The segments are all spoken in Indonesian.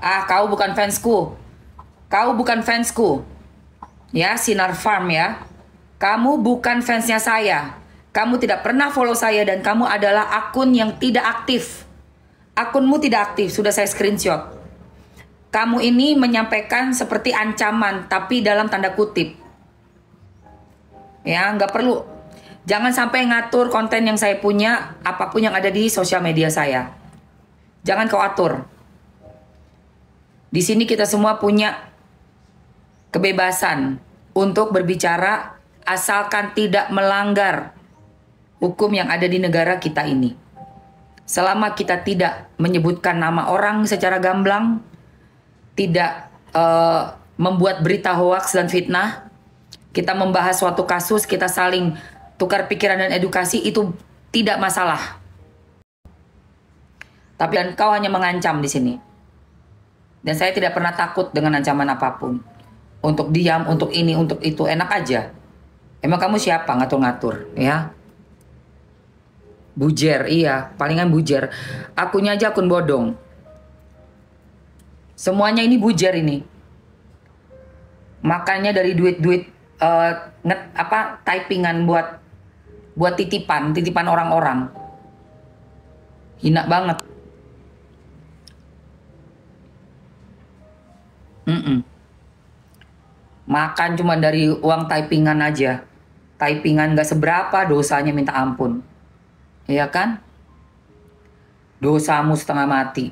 Ah, kau bukan fansku. Kau bukan fansku. Ya, Sinar Farm ya. Kamu bukan fansnya saya. Kamu tidak pernah follow saya dan kamu adalah akun yang tidak aktif. Akunmu tidak aktif, sudah saya screenshot. Kamu ini menyampaikan seperti ancaman, tapi dalam tanda kutip. Ya, nggak perlu. Jangan sampai ngatur konten yang saya punya, apapun yang ada di sosial media saya. Jangan kau atur. Di sini kita semua punya kebebasan untuk berbicara asalkan tidak melanggar hukum yang ada di negara kita ini. Selama kita tidak menyebutkan nama orang secara gamblang, tidak membuat berita hoaks dan fitnah, kita membahas suatu kasus, kita saling tukar pikiran dan edukasi, itu tidak masalah. Tapi dan kau hanya mengancam di sini. Dan saya tidak pernah takut dengan ancaman apapun. Untuk diam, untuk ini, untuk itu, enak aja. Emang kamu siapa ngatur-ngatur, ya? Bujer, iya, palingan bujer. Akunnya aja akun bodong. Semuanya ini bujer ini. Makanya dari duit-duit typingan buat titipan orang-orang. Hina banget. Makan cuma dari uang typingan aja. Typingan gak seberapa, dosanya minta ampun. Iya kan? Dosamu setengah mati.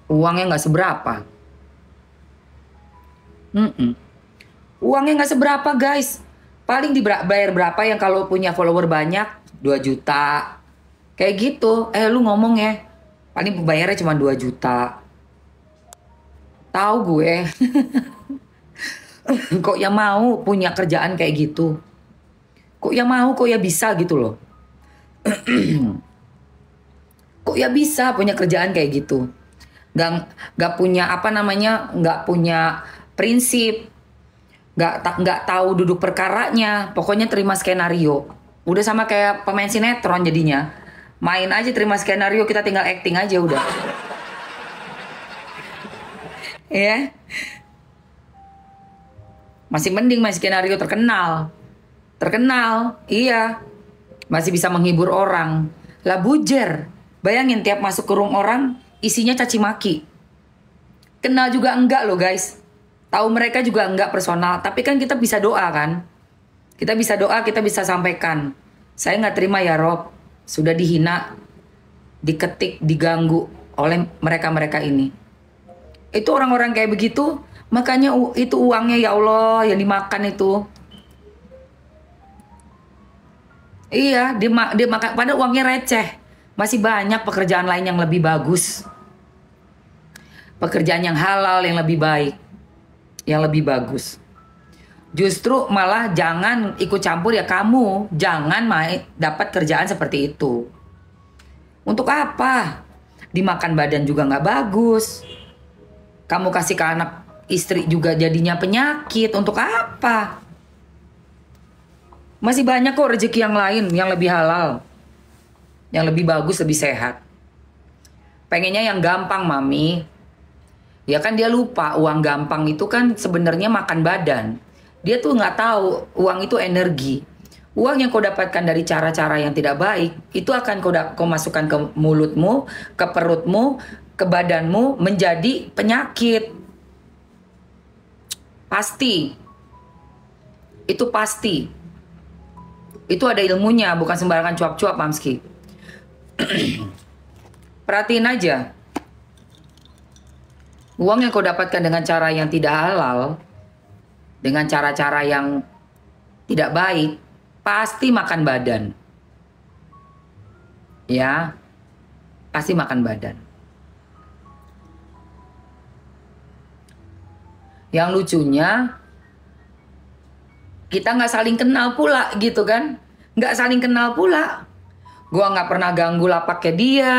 Uangnya gak seberapa. Uangnya gak seberapa guys. Paling dibayar berapa yang kalau punya follower banyak? 2 juta. Kayak gitu. Lu ngomong ya. Paling bayarnya cuma 2 juta. Tahu gue. Kok ya mau punya kerjaan kayak gitu? Kok ya mau, kok ya bisa gitu loh. Kok ya bisa punya kerjaan kayak gitu? Gak punya gak punya prinsip. Gak tahu duduk perkaranya. Pokoknya terima skenario. Udah sama kayak pemain sinetron jadinya. Main aja terima skenario, kita tinggal acting aja udah. Ya. Masih mending main skenario terkenal. Terkenal, iya. Masih bisa menghibur orang. Lah bujer. Bayangin tiap masuk ke room orang, isinya caci maki. Kenal juga enggak loh guys. Tahu mereka juga enggak personal. Tapi kan kita bisa doa kan. Kita bisa doa, kita bisa sampaikan. Saya nggak terima ya Rob. Sudah dihina, diketik, diganggu oleh mereka-mereka ini. Itu orang-orang kayak begitu, makanya itu uangnya ya Allah yang dimakan itu. Iya, dia makan, padahal uangnya receh. Masih banyak pekerjaan lain yang lebih bagus. Pekerjaan yang halal, yang lebih baik. Yang lebih bagus. Justru malah jangan ikut campur ya kamu. Jangan dapat kerjaan seperti itu. Untuk apa? Dimakan badan juga nggak bagus. Kamu kasih ke anak istri juga jadinya penyakit. Untuk apa? Masih banyak kok rezeki yang lain yang lebih halal. Yang lebih bagus, lebih sehat. Pengennya yang gampang, Mami. Ya kan dia lupa uang gampang itu kan sebenarnya makan badan. Dia tuh nggak tahu uang itu energi. Uang yang kau dapatkan dari cara-cara yang tidak baik, itu akan kau masukkan ke mulutmu, ke perutmu, ke badanmu, menjadi penyakit. Pasti. Itu pasti. Itu ada ilmunya, bukan sembarangan cuap-cuap, Mamski. Perhatiin aja. Uang yang kau dapatkan dengan cara yang tidak halal, dengan cara-cara yang tidak baik, pasti makan badan. Ya, pasti makan badan. Yang lucunya, kita nggak saling kenal pula gitu kan. Nggak saling kenal pula. Gua nggak pernah ganggu lapaknya dia.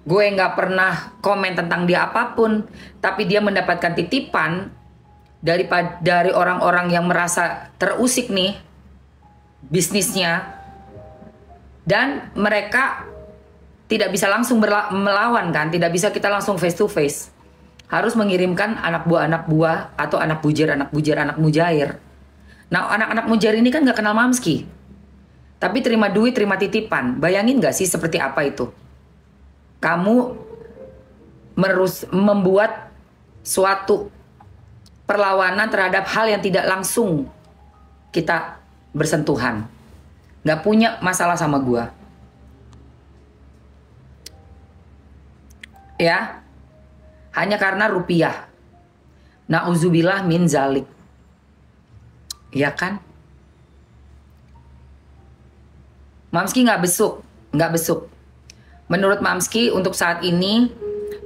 Gue nggak pernah komen tentang dia apapun. Tapi dia mendapatkan titipan dari orang-orang yang merasa terusik nih bisnisnya, dan mereka tidak bisa langsung melawan kan, tidak bisa kita langsung face to face. Harus mengirimkan anak buah atau anak bujir, anak mujair. Nah, anak-anak mujair ini kan nggak kenal Mamski, tapi terima duit, terima titipan. Bayangin nggak sih seperti apa itu? Kamu membuat suatu perlawanan terhadap hal yang tidak langsung kita bersentuhan. Nggak punya masalah sama gua. Ya, hanya karena rupiah. Nauzubillah min zalik. Ya kan? Mamski nggak besuk. Menurut Mamski untuk saat ini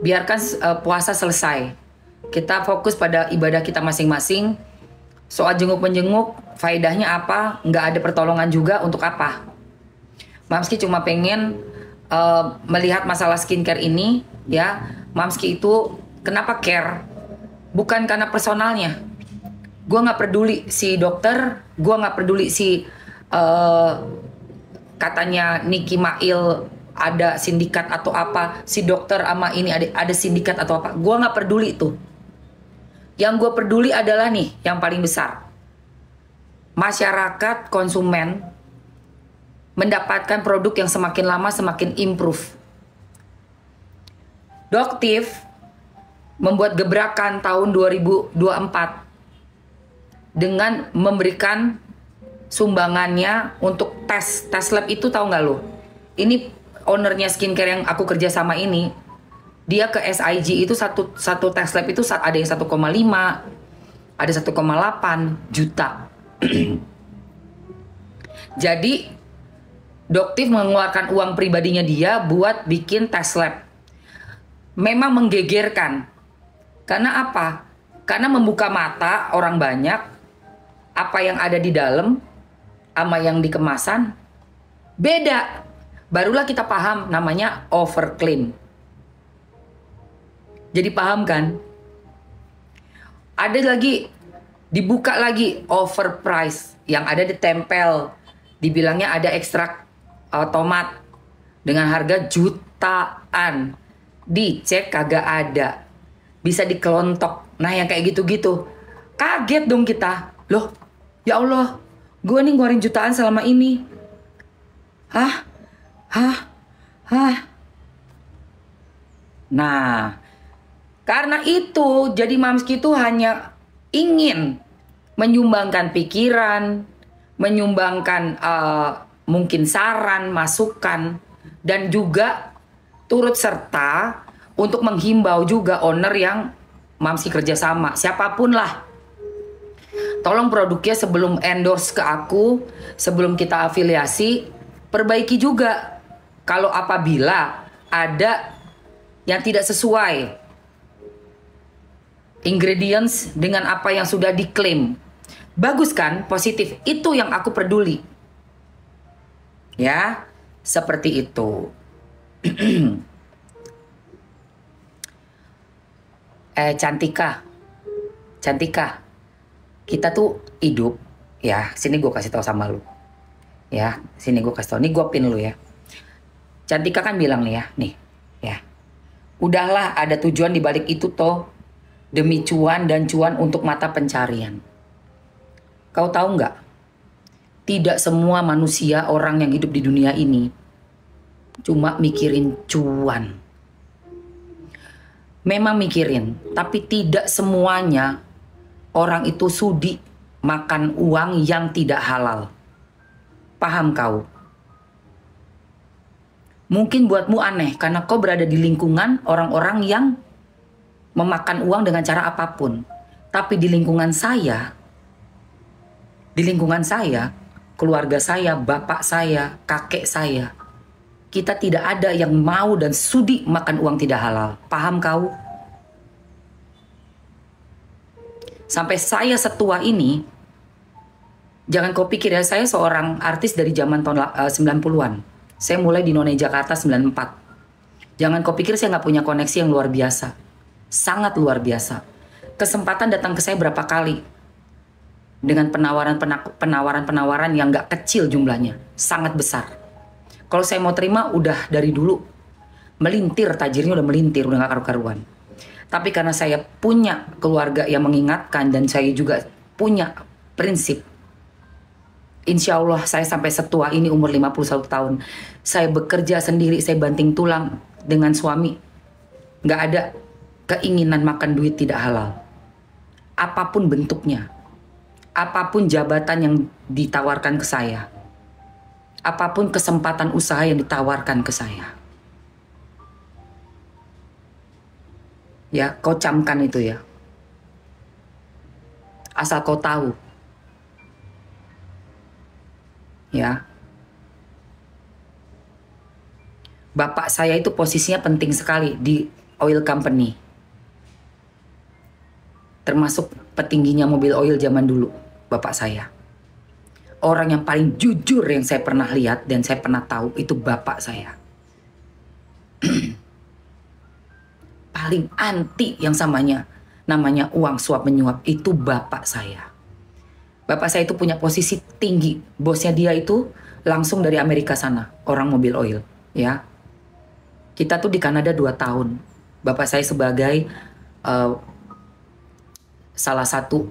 biarkan puasa selesai. Kita fokus pada ibadah kita masing-masing. Soal jenguk menjenguk, faedahnya apa? Nggak ada pertolongan juga, untuk apa? Mamski cuma pengen melihat masalah skincare ini, ya. Mamski itu kenapa care? Bukan karena personalnya. Gue nggak peduli si dokter, gue nggak peduli si katanya Niki Mail ada sindikat atau apa, si dokter sama ini ada sindikat atau apa. Gue nggak peduli itu. Yang gue peduli adalah nih, yang paling besar. Masyarakat konsumen mendapatkan produk yang semakin lama semakin improve. Doktif membuat gebrakan tahun 2024 dengan memberikan sumbangannya untuk tes lab itu, tahu nggak lo? Ini ownernya skincare yang aku kerja sama ini, dia ke SIG itu satu tes lab itu ada yang 1,5, ada 1,8 juta. Jadi Doktif mengeluarkan uang pribadinya dia buat bikin tes lab. Memang menggegerkan. Karena apa? Karena membuka mata orang banyak apa yang ada di dalam sama yang di kemasan beda. Barulah kita paham namanya overclaim. Jadi paham kan? Ada lagi, dibuka lagi overprice yang ada ditempel. Dibilangnya ada ekstrak tomat dengan harga jutaan. Dicek kagak ada. Bisa dikelontok. Nah yang kayak gitu-gitu. Kaget dong kita. Loh, ya Allah, gue nih ngeluarin jutaan selama ini. Hah? Nah, karena itu jadi Mamski itu hanya ingin menyumbangkan pikiran, menyumbangkan mungkin saran, masukan, dan juga turut serta untuk menghimbau juga owner yang Mamski kerjasama, siapapun lah. Tolong produknya sebelum endorse ke aku, sebelum kita afiliasi, perbaiki juga. Kalau apabila ada yang tidak sesuai ingredients dengan apa yang sudah diklaim. Bagus kan? Positif. Itu yang aku peduli. Ya, seperti itu. Cantika, kita tuh hidup, ya. Sini gue kasih tahu sama lu, ya. Sini gue kasih tahu. Nih gue pin lu ya. Cantika kan bilang nih ya. Udahlah, ada tujuan di balik itu toh, demi cuan dan cuan untuk mata pencarian. Kau tahu nggak? Tidak semua manusia, orang yang hidup di dunia ini cuma mikirin cuan. Memang mikirin, tapi tidak semuanya orang itu sudi makan uang yang tidak halal. Paham kau? Mungkin buatmu aneh karena kau berada di lingkungan orang-orang yang memakan uang dengan cara apapun. Tapi di lingkungan saya, keluarga saya, bapak saya, kakek saya, kita tidak ada yang mau dan sudi makan uang tidak halal. Paham kau? Sampai saya setua ini, jangan kau pikir ya, saya seorang artis dari zaman tahun 90-an. Saya mulai di None Jakarta 94. Jangan kau pikir saya nggak punya koneksi yang luar biasa. Sangat luar biasa. Kesempatan datang ke saya berapa kali. Dengan penawaran yang nggak kecil jumlahnya. Sangat besar. Kalau saya mau terima udah dari dulu. melintir, tajirnya udah melintir, udah gak karu-karuan. Tapi karena saya punya keluarga yang mengingatkan dan saya juga punya prinsip, insya Allah saya sampai setua ini umur 51 tahun, saya bekerja sendiri, saya banting tulang dengan suami. Gak ada keinginan makan duit tidak halal. Apapun bentuknya, apapun jabatan yang ditawarkan ke saya, apapun kesempatan usaha yang ditawarkan ke saya. Ya, kau camkan itu ya. Asal kau tahu. Ya. Bapak saya itu posisinya penting sekali di oil company. Termasuk petingginya mobil oil zaman dulu, bapak saya. Orang yang paling jujur yang saya pernah lihat dan saya pernah tahu itu bapak saya. Paling anti yang namanya uang suap menyuap itu bapak saya. Bapak saya itu punya posisi tinggi. Bosnya dia itu langsung dari Amerika sana, orang mobil oil, ya. Kita tuh di Kanada 2 tahun. Bapak saya sebagai salah satu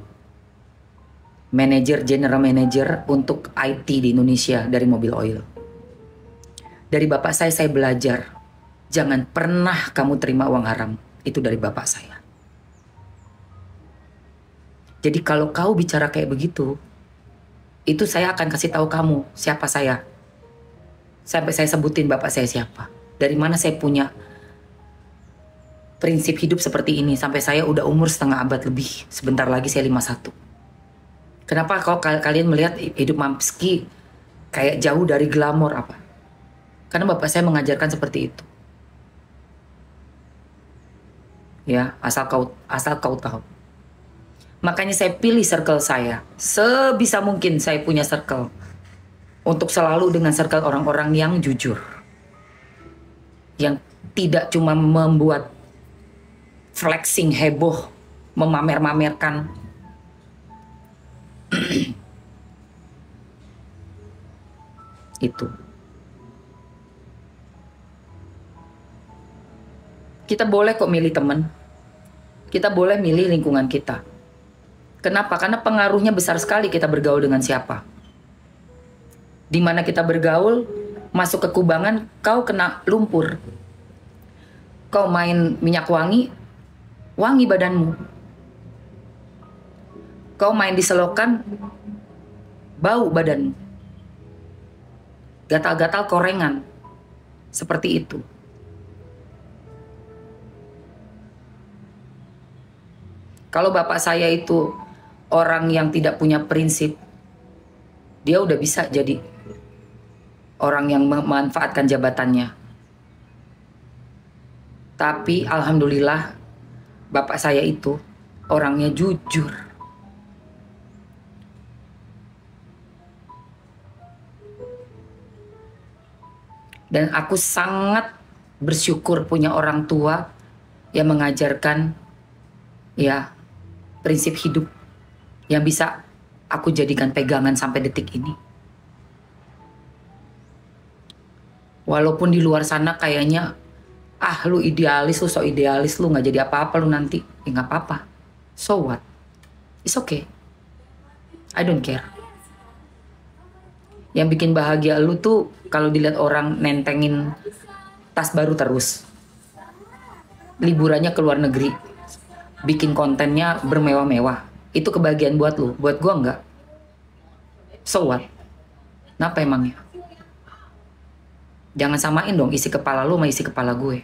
general manager untuk IT di Indonesia dari mobil oil. Dari bapak saya belajar. Jangan pernah kamu terima uang haram. Itu dari bapak saya. Jadi kalau kau bicara kayak begitu, itu saya akan kasih tahu kamu siapa saya. Sampai saya sebutin bapak saya siapa. Dari mana saya punya prinsip hidup seperti ini. Sampai saya udah umur setengah abad lebih. Sebentar lagi saya 51. Kenapa kalau kalian melihat hidup Mamski kayak jauh dari glamor apa? Karena bapak saya mengajarkan seperti itu. Ya, asal kau tahu. Makanya saya pilih circle saya. Sebisa mungkin saya punya circle. Untuk selalu dengan circle orang-orang yang jujur. Yang tidak cuma membuat flexing heboh, memamer-mamerkan. Itu. Kita boleh kok milih teman. Kita boleh milih lingkungan kita. Kenapa? Karena pengaruhnya besar sekali kita bergaul dengan siapa. Di mana kita bergaul, masuk ke kubangan, kau kena lumpur. Kau main minyak wangi, wangi badanmu. Kau main di selokan, bau badanmu. Gatal-gatal korengan. Seperti itu. Kalau bapak saya itu orang yang tidak punya prinsip, dia udah bisa jadi orang yang memanfaatkan jabatannya. Tapi alhamdulillah bapak saya itu orangnya jujur. Dan aku sangat bersyukur punya orang tua yang mengajarkan ya prinsip hidup yang bisa aku jadikan pegangan sampai detik ini. Walaupun di luar sana kayaknya, lu idealis, lu so idealis, lu gak jadi apa-apa lu nanti. Ya gak apa-apa. So what? It's okay. I don't care. Yang bikin bahagia lu tuh kalau dilihat orang nentengin tas baru terus. Liburannya ke luar negeri. Bikin kontennya bermewah-mewah. Itu kebahagiaan buat lu. Buat gua enggak. So what? Kenapa emangnya? Jangan samain dong isi kepala lu sama isi kepala gue.